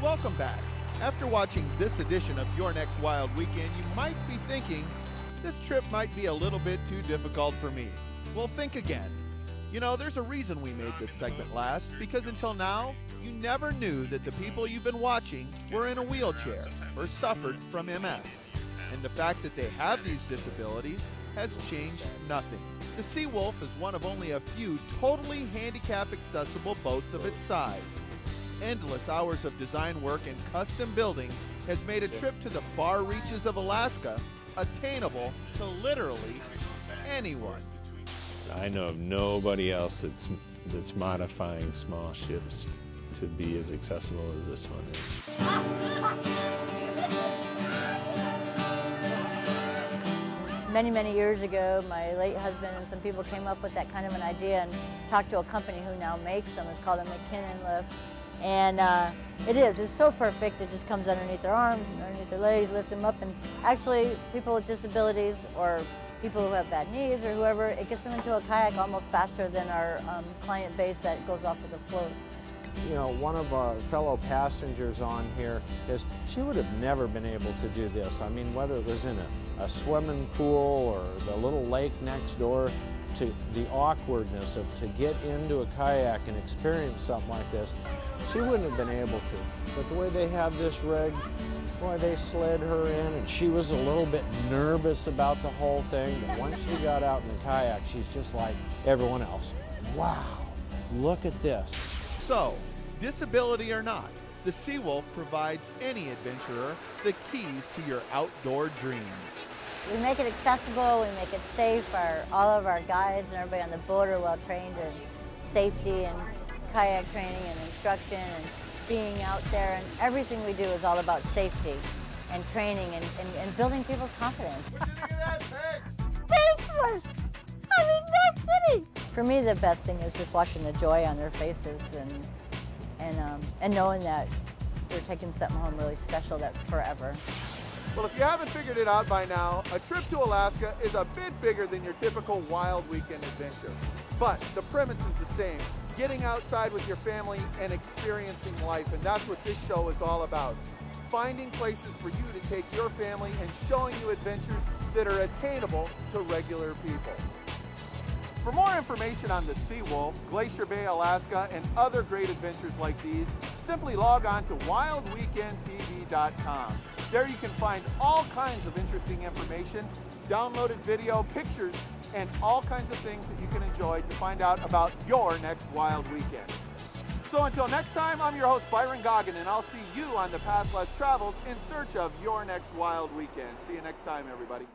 Welcome back. After watching this edition of Your Next Wild Weekend, you might be thinking, this trip might be a little bit too difficult for me. Well, think again. You know, there's a reason we made this segment last, because until now, you never knew that the people you've been watching were in a wheelchair or suffered from MS. And the fact that they have these disabilities has changed nothing. The Seawolf is one of only a few totally handicap accessible boats of its size. Endless hours of design work and custom building has made a trip to the far reaches of Alaska attainable to literally anyone. I know of nobody else that's modifying small ships to be as accessible as this one is. Many years ago, my late husband and some people came up with that kind of an idea and talked to a company who now makes them. It's called a McKinnon lift. And it's so perfect. It just comes underneath their arms and underneath their legs, lift them up. And actually, people with disabilities or people who have bad knees or whoever, it gets them into a kayak almost faster than our client base that goes off with a float. You know, one of our fellow passengers on here she would have never been able to do this. I mean, whether it was in a swimming pool or the little lake next door, to the awkwardness of to get into a kayak and experience something like this, she wouldn't have been able to. But the way they have this rig, boy, they slid her in, and she was a little bit nervous about the whole thing, but once she got out in the kayak, she's just like everyone else. Wow, look at this. So, disability or not, the Seawolf provides any adventurer the keys to your outdoor dreams. We make it accessible, we make it safe. All of our guides and everybody on the boat are well trained in safety and kayak training and instruction and being out there, and everything we do is all about safety and training and building people's confidence. Speechless! I mean, no kidding! For me, the best thing is just watching the joy on their faces and knowing that they're taking something home really special that forever. Well, if you haven't figured it out by now, a trip to Alaska is a bit bigger than your typical wild weekend adventure. But the premise is the same, getting outside with your family and experiencing life, and that's what this show is all about. Finding places for you to take your family and showing you adventures that are attainable to regular people. For more information on the Seawolf, Glacier Bay, Alaska, and other great adventures like these, simply log on to wildweekendtv.com. There you can find all kinds of interesting information, downloaded video, pictures, and all kinds of things that you can enjoy to find out about your next wild weekend. So until next time, I'm your host, Byron Goggin, and I'll see you on the path less traveled in search of your next wild weekend. See you next time, everybody.